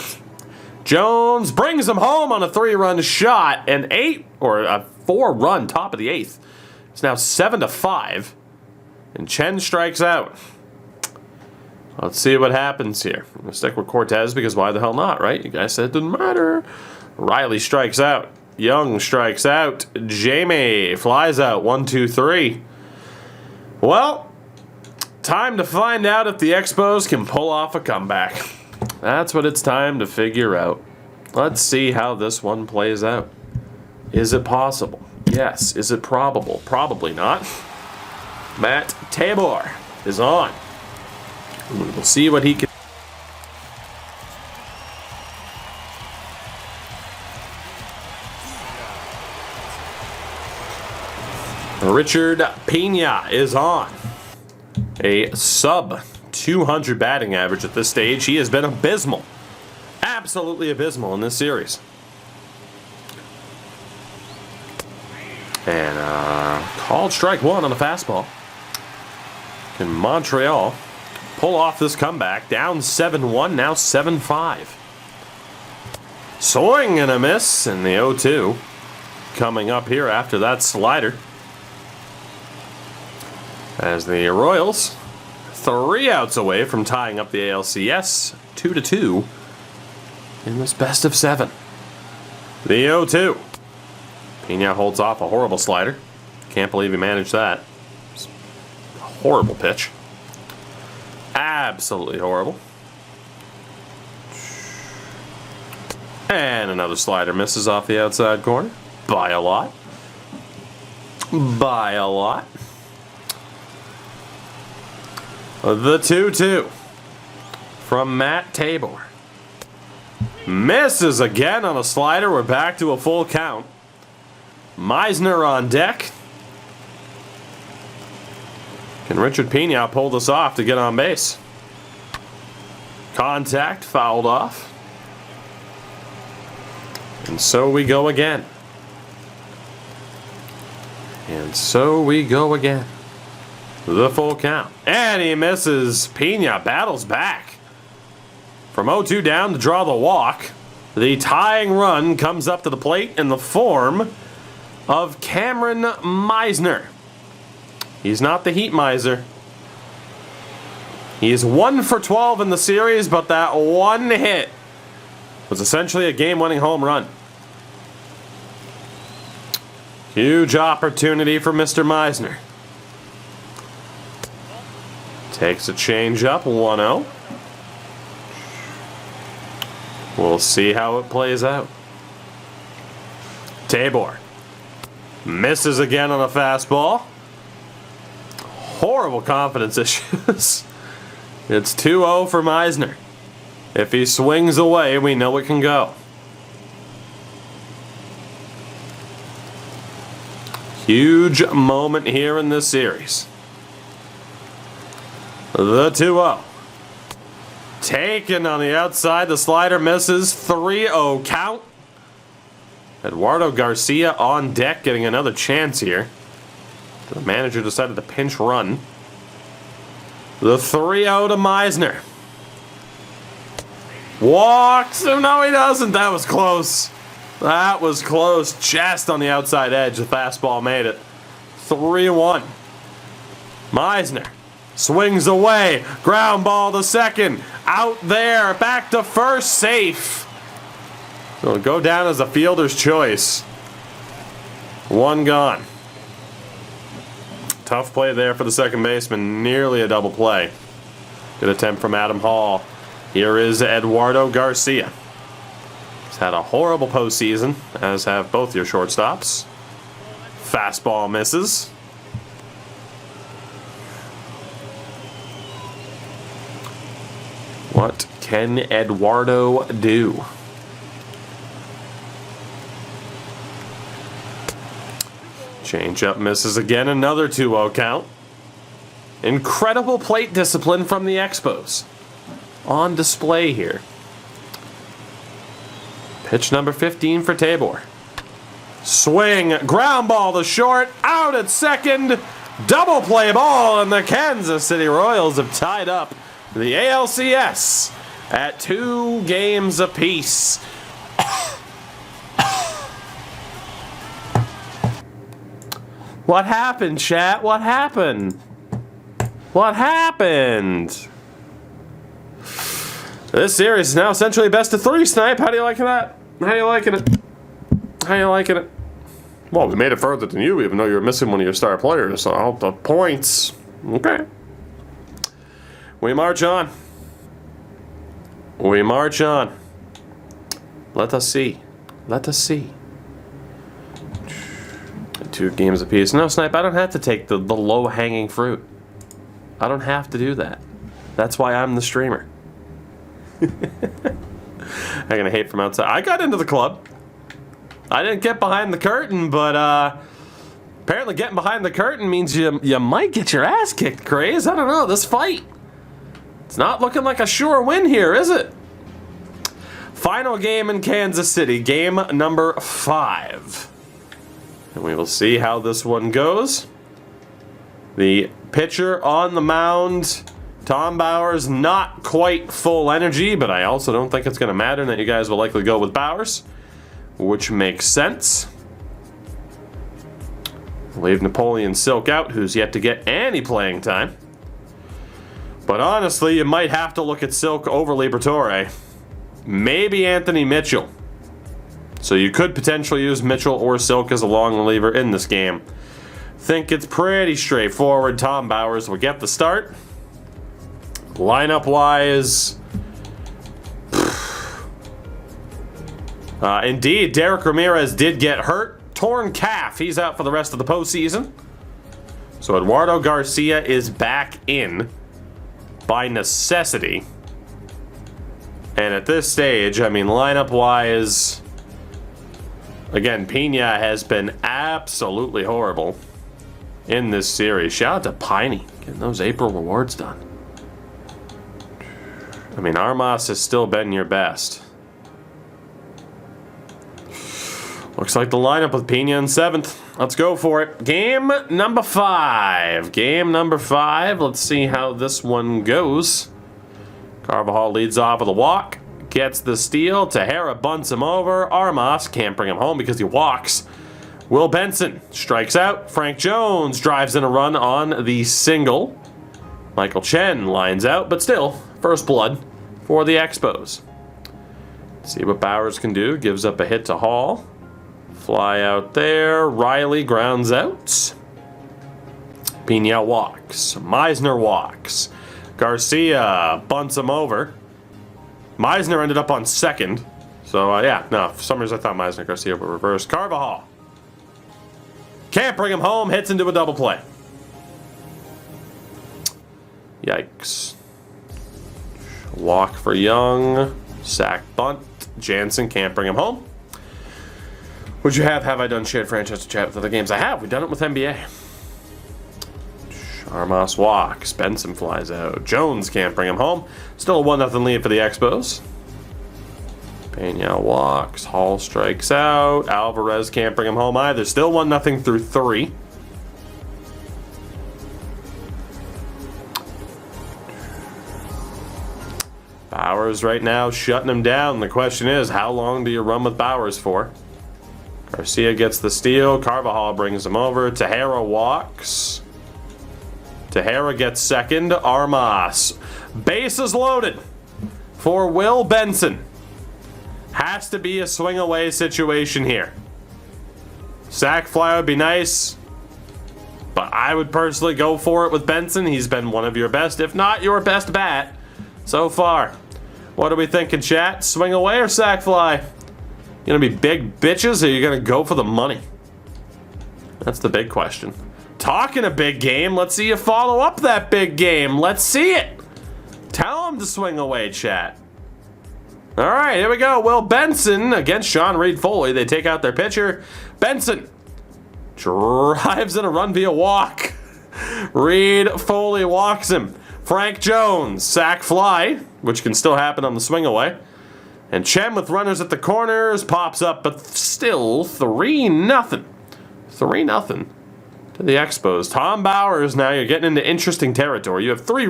Jones brings him home on a 3-run shot. An 4-run top of the 8th. It's now 7-5. And Chen strikes out. Let's see what happens here. I'm going to stick with Cortez because why the hell not, right? You guys said it didn't matter. Riley strikes out. Young strikes out. Jamie flies out. 1, 2, 3. Well, time to find out if the Expos can pull off a comeback. That's what it's time to figure out. Let's see how this one plays out. Is it possible? Yes. Is it probable? Probably not. Matt Tabor is on. We'll see what he can. Richard Pena is on. A sub 200 batting average at this stage. He has been abysmal. Absolutely abysmal in this series. And called strike 1 on the fastball. Can Montreal pull off this comeback? Down 7-1, now 7-5. Swing and a miss in the 0-2. Coming up here after that slider. As the Royals 3 outs away from tying up the ALCS 2-2 in this best of 7. The 0-2. Pena holds off a horrible slider. Can't believe he managed that. A horrible pitch. Absolutely horrible. And another slider misses off the outside corner. By a lot. By a lot. The 2-2 from Matt Tabor. Misses again on a slider. We're back to a full count. Meisner on deck. Can Richard Pena pull this off to get on base? Contact, fouled off. And so we go again. And so we go again. The full count. And he misses. Pena battles back. From 0-2 down to draw the walk. The tying run comes up to the plate in the form of Cameron Meisner. He's not the Heat Miser. He's 1 for 12 in the series, but that one hit was essentially a game-winning home run. Huge opportunity for Mr. Meisner. Takes a change up, 1-0. We'll see how it plays out. Tabor misses again on a fastball. Horrible confidence issues. It's 2-0 for Meisner. If he swings away, we know it can go. Huge moment here in this series. The 2-0. Taken on the outside. The slider misses. 3-0 count. Eduardo Garcia on deck getting another chance here. The manager decided to pinch run. The 3-0 to Meisner. Walks. Oh, no, he doesn't. That was close. That was close, just on the outside edge. The fastball made it. 3-1. Meisner swings away. Ground ball to second. Out there. Back to first. Safe. It'll go down as a fielder's choice. 1 gone. Tough play there for the second baseman. Nearly a double play. Good attempt from Adam Hall. Here is Eduardo Garcia. He's had a horrible postseason, as have both your shortstops. Fastball misses. What can Eduardo do? Changeup misses again, another 2-0 count. Incredible plate discipline from the Expos. On display here. Pitch number 15 for Tabor. Swing, ground ball to short, out at second. Double play ball, and the Kansas City Royals have tied up the ALCS at 2 games apiece. What happened, chat? What happened? What happened? This series is now essentially best of 3, Snipe. How do you like that? How you liking it? How you liking it? Well, we made it further than you, even though you're missing one of your star players. So all the points. Okay. We march on. We march on. Let us see. Let us see. 2 games apiece. No, Snipe, I don't have to take the low-hanging fruit. I don't have to do that. That's why I'm the streamer. I'm gonna hate from outside. I got into the club. I didn't get behind the curtain, but apparently getting behind the curtain means you might get your ass kicked, Craze. I don't know, this fight. It's not looking like a sure win here, is it? Final game in Kansas City, game number 5. And we will see how this one goes. The pitcher on the mound, Tom Bowers, not quite full energy, but I also don't think it's going to matter, and that you guys will likely go with Bowers, which makes sense. Leave Napoleon Silk out, who's yet to get any playing time. But honestly, you might have to look at Silk over Liberatore. Maybe Anthony Mitchell. So you could potentially use Mitchell or Silk as a long reliever in this game. Think it's pretty straightforward. Tom Bowers will get the start. Lineup-wise, indeed, Derek Ramirez did get hurt. Torn calf. He's out for the rest of the postseason. So Eduardo Garcia is back in by necessity. And at this stage, I mean, lineup-wise, again, Pena has been absolutely horrible in this series. Shout out to Piney getting those April rewards done. I mean, Armas has still been your best. Looks like the lineup with Pena in 7th. Let's go for it. Game number 5. Game number 5. Let's see how this one goes. Carvajal leads off with a walk. Gets the steal. Tejera bunts him over. Armas can't bring him home because he walks. Will Benson strikes out. Frank Jones drives in a run on the single. Michael Chen lines out, but still, first blood for the Expos. See what Bowers can do. Gives up a hit to Hall. Fly out there. Riley grounds out. Pena walks. Meisner walks. Garcia bunts him over. Meisner ended up on second. So, yeah, no, for some reason I thought Meisner Garcia were reversed. Carvajal can't bring him home. Hits into a double play. Yikes. Walk for Young. Sack bunt. Jansen can't bring him home. Would you have I done shared franchise chat with other games? I have. We've done it with NBA. Armas walks. Benson flies out. Jones can't bring him home. Still a 1-0 lead for the Expos. Pena walks. Hall strikes out. Alvarez can't bring him home either. Still 1-0 through 3. Bowers right now shutting him down. The question is, how long do you run with Bowers for? Garcia gets the steal. Carvajal brings him over. Tejera walks. Tejera gets second. Armas. Bases loaded for Will Benson. Has to be a swing away situation here. Sac fly would be nice, but I would personally go for it with Benson. He's been one of your best, if not your best bat so far. What are we thinking, chat? Swing away or sac fly? Gonna be big bitches, or are you gonna go for the money? That's the big question. Talking a big game, let's see you follow up that big game. Let's see it. Tell him to swing away, chat. All right, here we go. Will Benson against Sean Reed Foley. They take out their pitcher. Benson drives in a run via walk. Reed Foley walks him. Frank Jones, sac fly, which can still happen on the swing away. And Chen with runners at the corners pops up, but still 3-0. 3-0 to the Expos. Tom Bowers, now you're getting into interesting territory. You have three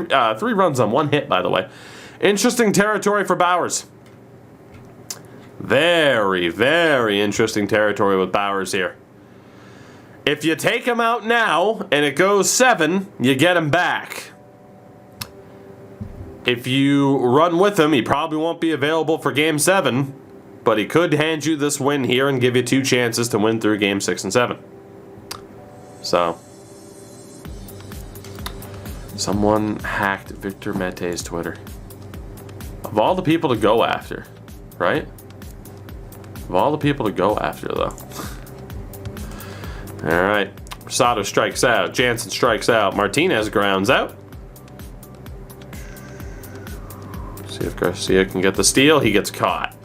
runs on 1 hit, by the way. Interesting territory for Bowers. Very, very interesting territory with Bowers here. If you take him out now and it goes 7, you get him back. If you run with him, he probably won't be available for Game 7, but he could hand you this win here and give you 2 chances to win through Game 6 and 7. So, someone hacked Victor Mete's Twitter. Of all the people to go after, right? Of all the people to go after, though. All right. Rosado strikes out. Jansen strikes out. Martinez grounds out. See if Garcia can get the steal. He gets caught.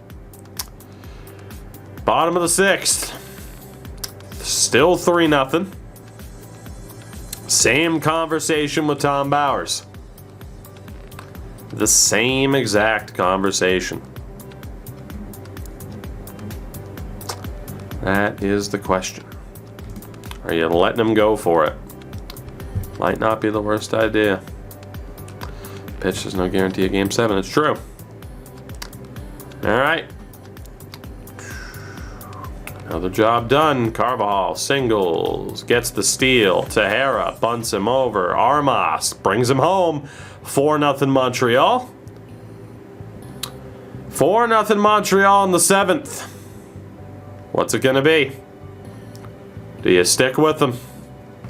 Bottom of the 6th. Still 3-0. Same conversation with Tom Bowers. The same exact conversation. That is the question. Are you letting him go for it? Might not be the worst idea. Pitch, there's no guarantee of Game 7. It's true. All right. Another job done. Carvajal singles. Gets the steal. Tejera bunts him over. Armas brings him home. 4-0 Montreal. 4-0 Montreal in the 7th. What's it going to be? Do you stick with them?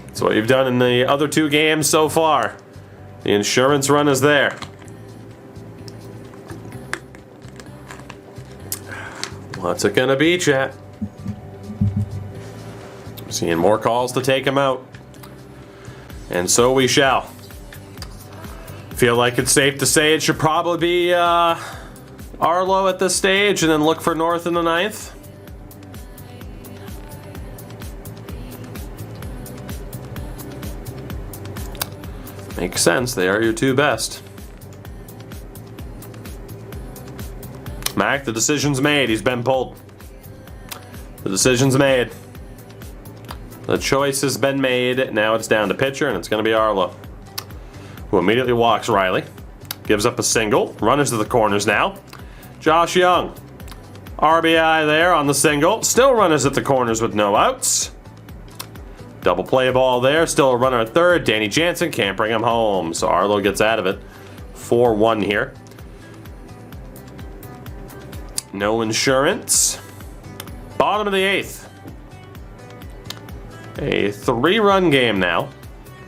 That's what you've done in the other 2 games so far. The insurance run is there. What's it going to be, chat? Seeing more calls to take him out. And so we shall. Feel like it's safe to say it should probably be Arlo at this stage and then look for North in the 9th. Makes sense. They are your 2 best. Mac, the decision's made. He's been pulled. The decision's made. The choice has been made. Now it's down to pitcher, and it's going to be Arlo, who immediately walks Riley. Gives up a single. Runners to the corners now. Josh Young. RBI there on the single. Still runners at the corners with no outs. Double play ball there. Still a runner at third. Danny Jansen can't bring him home, so Arlo gets out of it. 4-1 here. No insurance. Bottom of the 8th. A 3-run game now.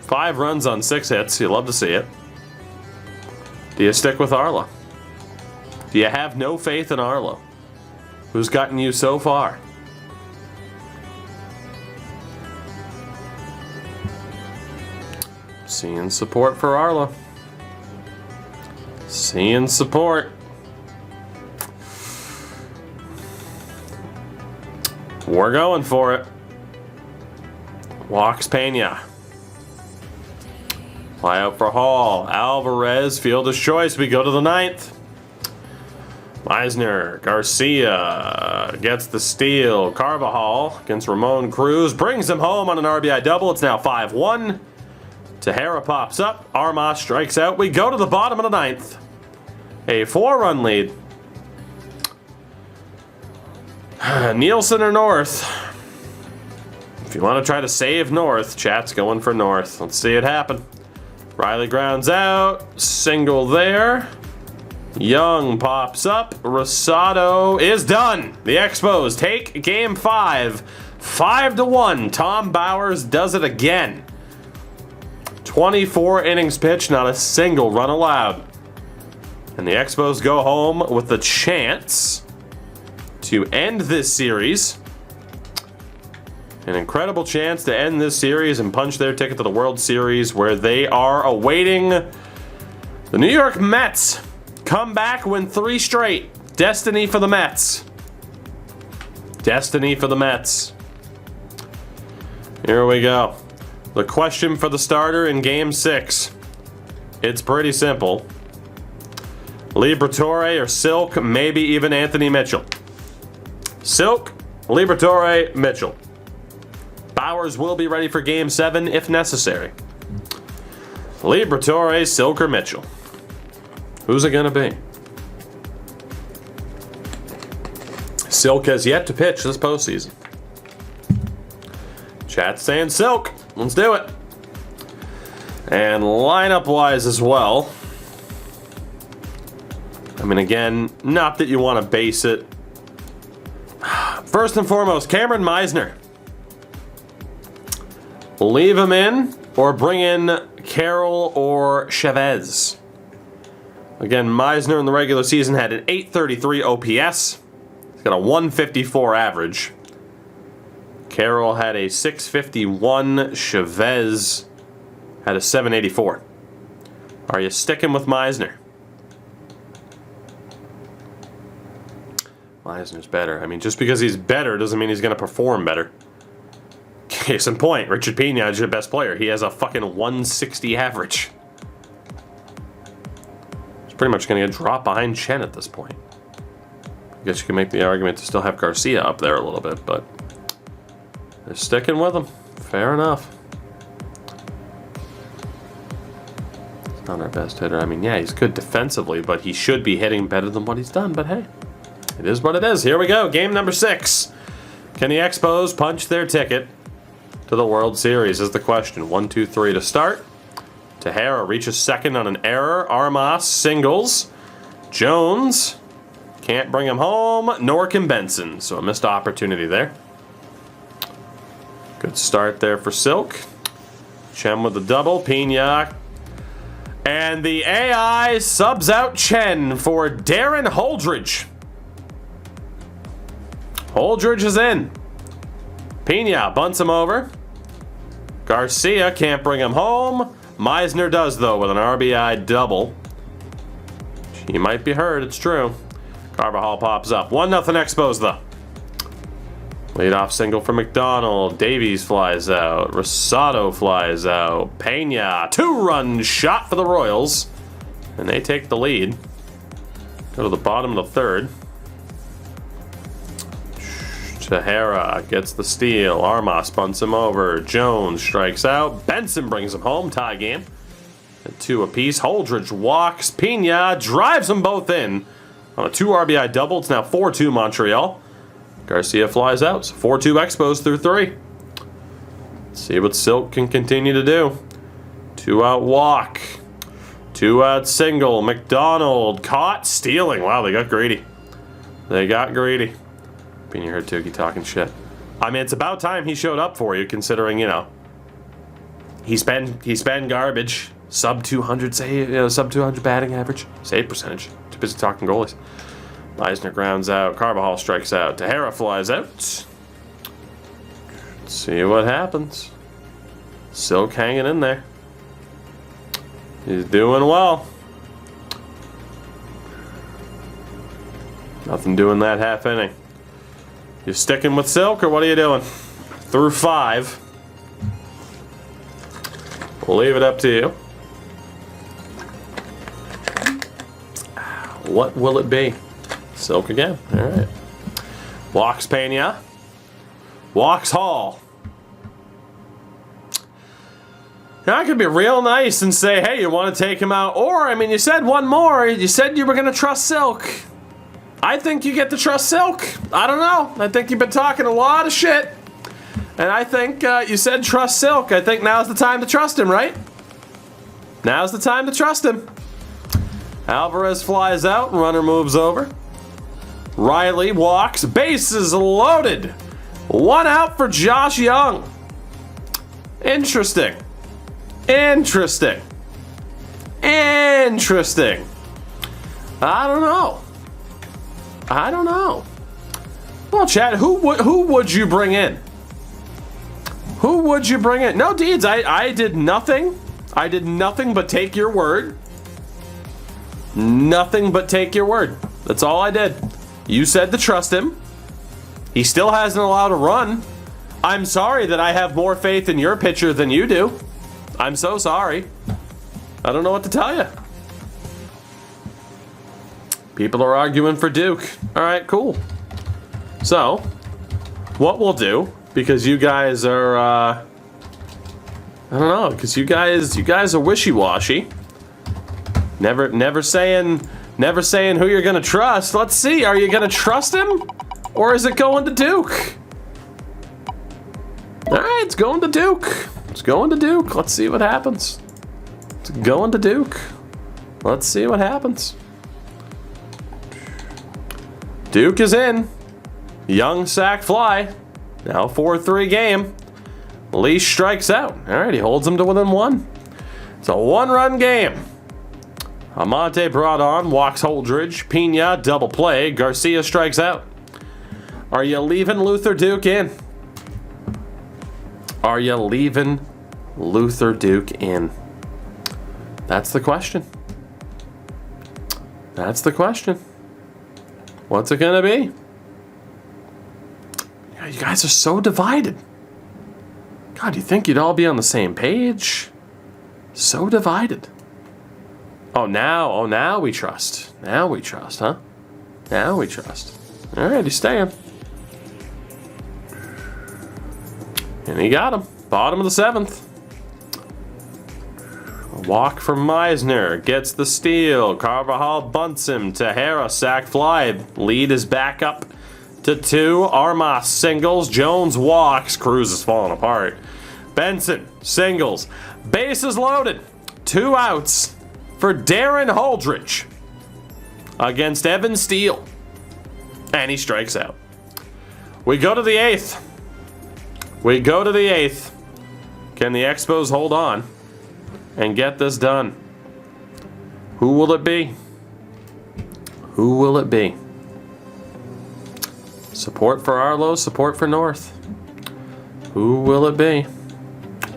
5 runs on 6 hits. You love to see it. Do you stick with Arlo? Do you have no faith in Arlo, who's gotten you so far? Seeing support for Arlo. Seeing support. We're going for it. Walks Pena. Fly out for Hall. Alvarez, fielder's choice. We go to the 9th. Meisner, Garcia gets the steal. Carvajal against Ramon Cruz. Brings him home on an RBI double. It's now 5-1. Tejera pops up. Armas strikes out. We go to the bottom of the 9th. A 4-run lead. Nielsen or North? If you want to try to save North, chat's going for North. Let's see it happen. Riley grounds out. Single there. Young pops up. Rosado is done. The Expos take game 5. 5-1. Tom Bowers does it again. 24 innings pitched, not a single run allowed. And the Expos go home with the chance to end this series. An incredible chance to end this series and punch their ticket to the World Series, where they are awaiting the New York Mets. Come back, win 3 straight. Destiny for the Mets. Destiny for the Mets. Here we go. The question for the starter in Game 6. It's pretty simple. Liberatore or Silk, maybe even Anthony Mitchell. Silk, Liberatore, Mitchell. Bowers will be ready for Game 7 if necessary. Liberatore, Silk, or Mitchell. Who's it gonna be? Silk has yet to pitch this postseason. Chat's saying Silk. Let's do it. And lineup-wise as well. I mean, again, not that you want to base it. First and foremost, Cameron Meisner. Leave him in or bring in Carroll or Chavez. Again, Meisner in the regular season had an 833 OPS. He's got a 154 average. Carroll had a 651. Chavez had a 784. Are you sticking with Meisner? Meisner's better. I mean, just because he's better doesn't mean he's going to perform better. Case in point, Richard Pena is your best player. He has a fucking 160 average. He's pretty much going to get dropped behind Chen at this point. I guess you can make the argument to still have Garcia up there a little bit, but they're sticking with him. Fair enough. He's not our best hitter. I mean, yeah, he's good defensively, but he should be hitting better than what he's done. But hey, it is what it is. Here we go. Game number 6. Can the Expos punch their ticket to the World Series is the question. 1, 2, 3 to start. Tejera reaches second on an error. Armas singles. Jones can't bring him home, nor can Benson. So a missed opportunity there. Good start there for Silk. Chen with the double. Pena. And the AI subs out Chen for Darren Holdridge. Holdridge is in. Pena bunts him over. Garcia can't bring him home. Meisner does, though, with an RBI double. He might be hurt, it's true. Carvajal pops up. 1-0 Expos, though. Leadoff single for McDonald. Davies flies out. Rosado flies out. Pena, 2-run shot for the Royals. And they take the lead. Go to the bottom of the 3rd. Tejera gets the steal. Armas bunts him over. Jones strikes out. Benson brings him home. Tie game. At 2 apiece. Holdridge walks. Pena drives them both in on a 2 RBI double. It's now 4-2 Montreal. Garcia flies out. So 4-2 Expos through 3. Let's see what Silk can continue to do. 2-out walk. 2-out single. McDonald caught stealing. Wow, they got greedy. They got greedy. You heard Tookie talking shit. I mean, it's about time he showed up for you, considering, you know, he's been garbage. Sub 200 sub 200 batting average, save percentage. Too busy talking goalies. Meisner grounds out. Carvajal strikes out. Tejera flies out. Let's see what happens. Silk hanging in there. He's doing well. Nothing doing that half inning. You sticking with Silk, or what are you doing? Through 5. We'll leave it up to you. What will it be? Silk again. All right. Walks Pena. Walks Hall. Now, I could be real nice and say, hey, you want to take him out? Or, I mean, you said one more. You said you were going to trust Silk. I think you get to trust Silk. I don't know. I think you've been talking a lot of shit. And I think you said trust Silk. I think now's the time to trust him, right? Now's the time to trust him. Alvarez flies out, runner moves over. Riley walks, bases loaded. 1 out for Josh Young. Interesting. Interesting. Interesting. I don't know. I don't know. Well, Chad, who would you bring in? Who would you bring in? No, Deeds, I did nothing. I did nothing but take your word. Nothing but take your word. That's all I did. You said to trust him. He still hasn't allowed a run. I'm sorry that I have more faith in your pitcher than you do. I'm so sorry. I don't know what to tell you. People are arguing for Duke. All right, cool. So, what we'll do, because you guys are, I don't know, because you guys are wishy-washy. Never saying who you're gonna trust. Let's see, are you gonna trust him, or is it going to Duke? All right, it's going to Duke. It's going to Duke. Let's see what happens. It's going to Duke. Let's see what happens. Duke is in. Young sac fly. Now 4-3 game. Leash strikes out. All right, he holds him to within 1. It's a 1-run game. Amante brought on, walks Holdridge. Pena, double play. Garcia strikes out. Are you leaving Luther Duke in? Are you leaving Luther Duke in? That's the question. That's the question. What's it gonna be? Yeah, you guys are so divided. God, you think you'd all be on the same page? So divided. Oh, now we trust. Now we trust, huh? Now we trust. All right, he's staying. And he got him. Bottom of the 7th. A walk from Meisner. Gets the steal. Carvajal bunts him. Tejera sac fly. Lead is back up to 2. Armas singles. Jones walks. Cruz is falling apart. Benson singles. Bases loaded. 2 outs for Darren Holdridge against Evan Steele. And he strikes out. We go to the 8th. We go to the 8th. Can the Expos hold on and get this done? Who will it be? Who will it be? Support for Arlo, support for North. Who will it be?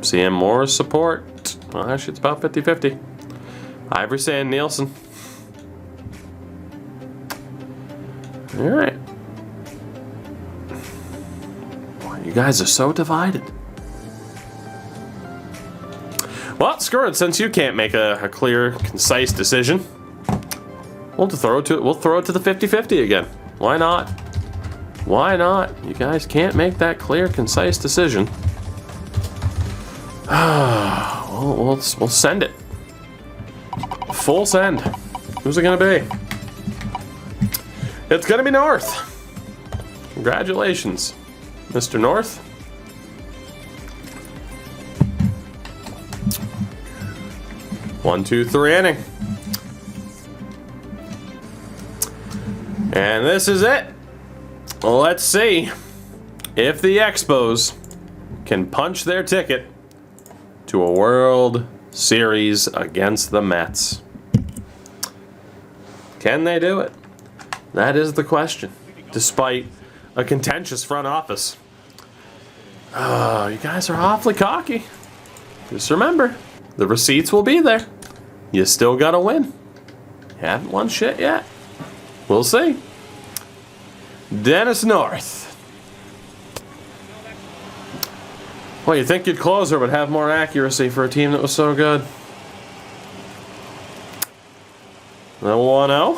Seeing more support. Well, actually, it's about 50-50. Ivory saying Nielsen. All right. You guys are so divided. Well, screw it. Since you can't make a clear, concise decision, we'll throw it to the 50-50 again. Why not? Why not? You guys can't make that clear, concise decision. We'll send it. Full send. Who's it gonna be? It's gonna be North. Congratulations, Mr. North. One, 2, 3 inning. And this is it. Let's see if the Expos can punch their ticket to a World Series against the Mets. Can they do it? That is the question, despite a contentious front office. Oh, you guys are awfully cocky. Just remember, the receipts will be there. You still gotta win. You haven't won shit yet. We'll see. Dennis North. Well, you think your closer would have more accuracy for a team that was so good? The 1-0.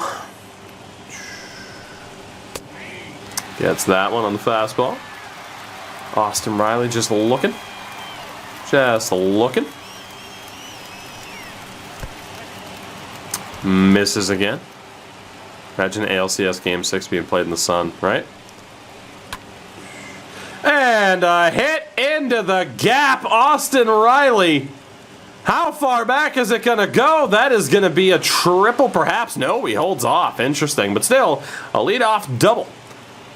Gets that one on the fastball. Austin Riley just looking. Just looking. Misses again. Imagine ALCS Game 6 being played in the sun, right? And a hit into the gap. Austin Riley. How far back is it going to go? That is going to be a triple, perhaps. No, he holds off. Interesting. But still, a leadoff double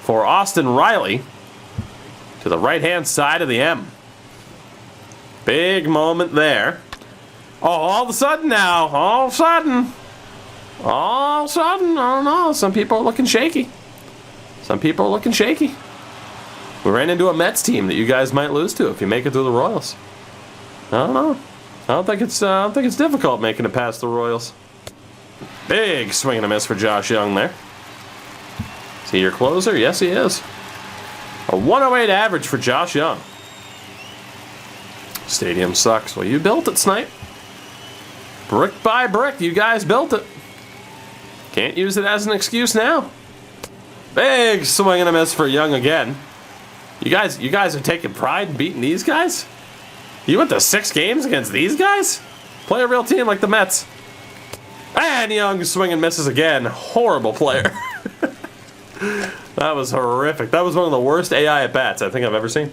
for Austin Riley to the right-hand side of the M. Big moment there. Oh, all of a sudden now. All of a sudden, I don't know. Some people are looking shaky. Some people are looking shaky. We ran into a Mets team that you guys might lose to if you make it through the Royals. I don't know. I don't think it's difficult making it past the Royals. Big swing and a miss for Josh Young there. Is he your closer? Yes, he is. A 108 average for Josh Young. Stadium sucks. Well, you built it, Snipe. Brick by brick, you guys built it. Can't use it as an excuse now. Big swing and a miss for Young again. You guys are taking pride in beating these guys? You went to 6 games against these guys? Play a real team like the Mets. And Young swing and misses again. Horrible player. That was horrific. That was one of the worst AI at-bats I think I've ever seen.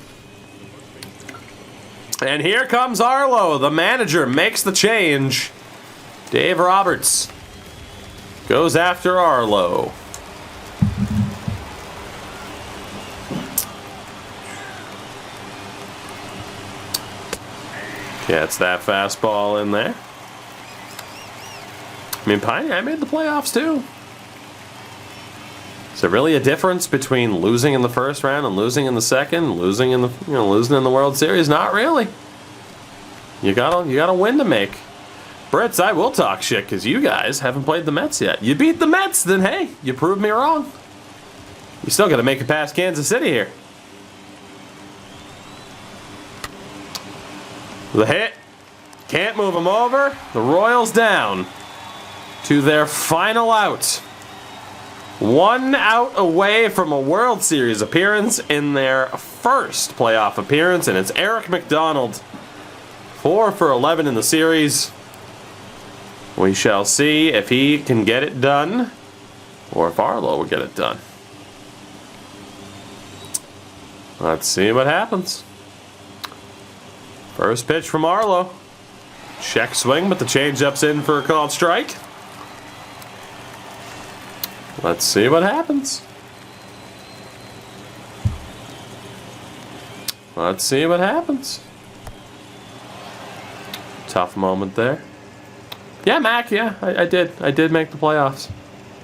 And here comes Arlo. The manager makes the change. Dave Roberts goes after Arlo. Gets that fastball in there. I mean, Piney, I made the playoffs too. Is there really a difference between losing in the first round and losing in the second, losing in the losing in the World Series? Not really. You gotta win to make. Brits, I will talk shit because you guys haven't played the Mets yet. You beat the Mets, then hey, you proved me wrong. You still gotta make it past Kansas City here. The hit. Can't move them over. The Royals down to their final out. 1 out away from a World Series appearance in their first playoff appearance, and it's Eric McDonald. 4 for 11 in the series. We shall see if he can get it done, or if Arlo will get it done. Let's see what happens. First pitch from Arlo. Check swing, but the changeup's in for a called strike. Let's see what happens. Let's see what happens. Tough moment there. Yeah, Mac, yeah, I did make the playoffs.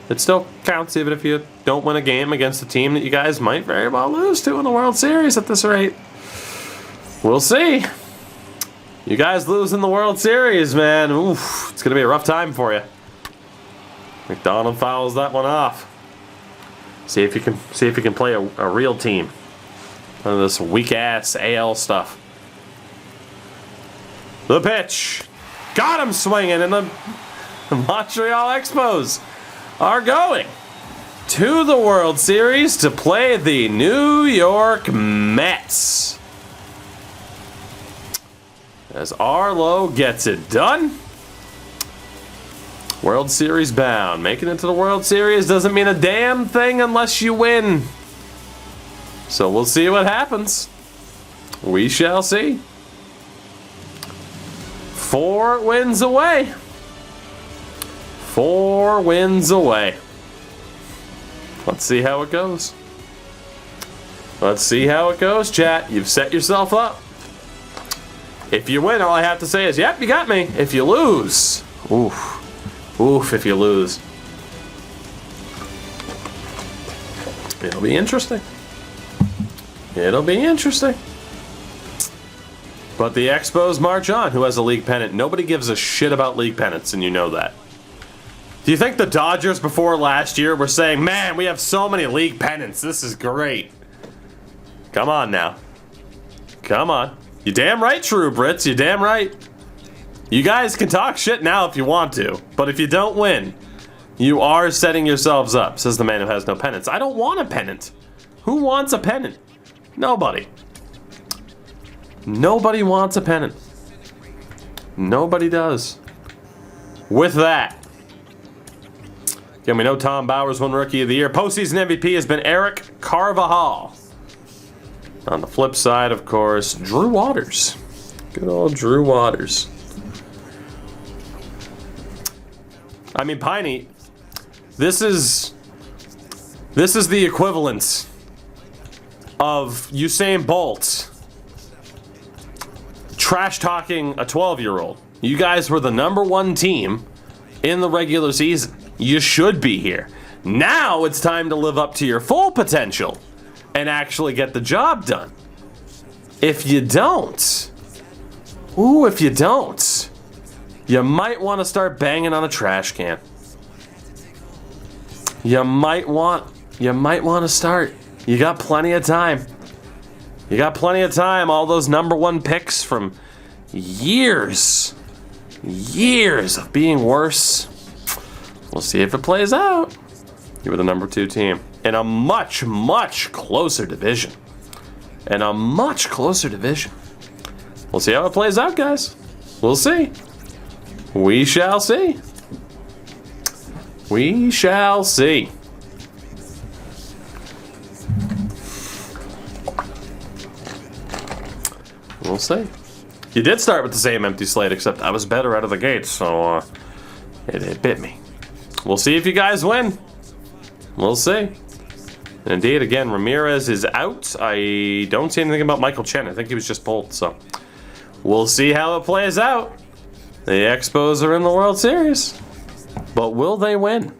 It still counts even if you don't win a game against a team that you guys might very well lose to in the World Series at this rate. We'll see. You guys lose in the World Series, man. Oof, it's going to be a rough time for you. McDonald fouls that one off. See if you can play a real team. None of this weak-ass AL stuff. The pitch. Got him swinging, and the Montreal Expos are going to the World Series to play the New York Mets. As Arlo gets it done. World Series bound. Making it to the World Series doesn't mean a damn thing unless you win. So we'll see what happens. We shall see. 4 wins away. 4 wins away. Let's see how it goes. Let's see how it goes, chat. You've set yourself up. If you win, all I have to say is, yep, you got me. If you lose, oof. Oof, if you lose. It'll be interesting. It'll be interesting. But the Expos march on. Who has a league pennant? Nobody gives a shit about league pennants, and you know that. Do you think the Dodgers before last year were saying, man, we have so many league pennants. This is great. Come on now. Come on. You damn right, True Brits. You damn right. You guys can talk shit now if you want to, but if you don't win, you are setting yourselves up, says the man who has no pennants. I don't want a pennant. Who wants a pennant? Nobody. Nobody wants a pennant. Nobody does. With that, again, we know Tom Bowers won Rookie of the Year. Postseason MVP has been Eric Carvajal. On the flip side, of course, Drew Waters. Good old Drew Waters. I mean, Piney, this is the equivalent of Usain Bolt trash talking a 12-year-old. You guys were the #1 team in the regular season. You should be here. Now it's time to live up to your full potential and actually get the job done. If you don't, you might want to start banging on a trash can. You might want to start. You got plenty of time. All those #1 picks from years of being worse. We'll see if it plays out. You were the #2 team in a much closer division. We'll see how it plays out, guys. We'll see. We shall see. We shall see. We'll see. You did start with the same empty slate, except I was better out of the gate, so it bit me. We'll see if you guys win. We'll see. And indeed, again, Ramirez is out. I don't see anything about Michael Chen. I think he was just pulled, so we'll see how it plays out. The Expos are in the World Series. But will they win?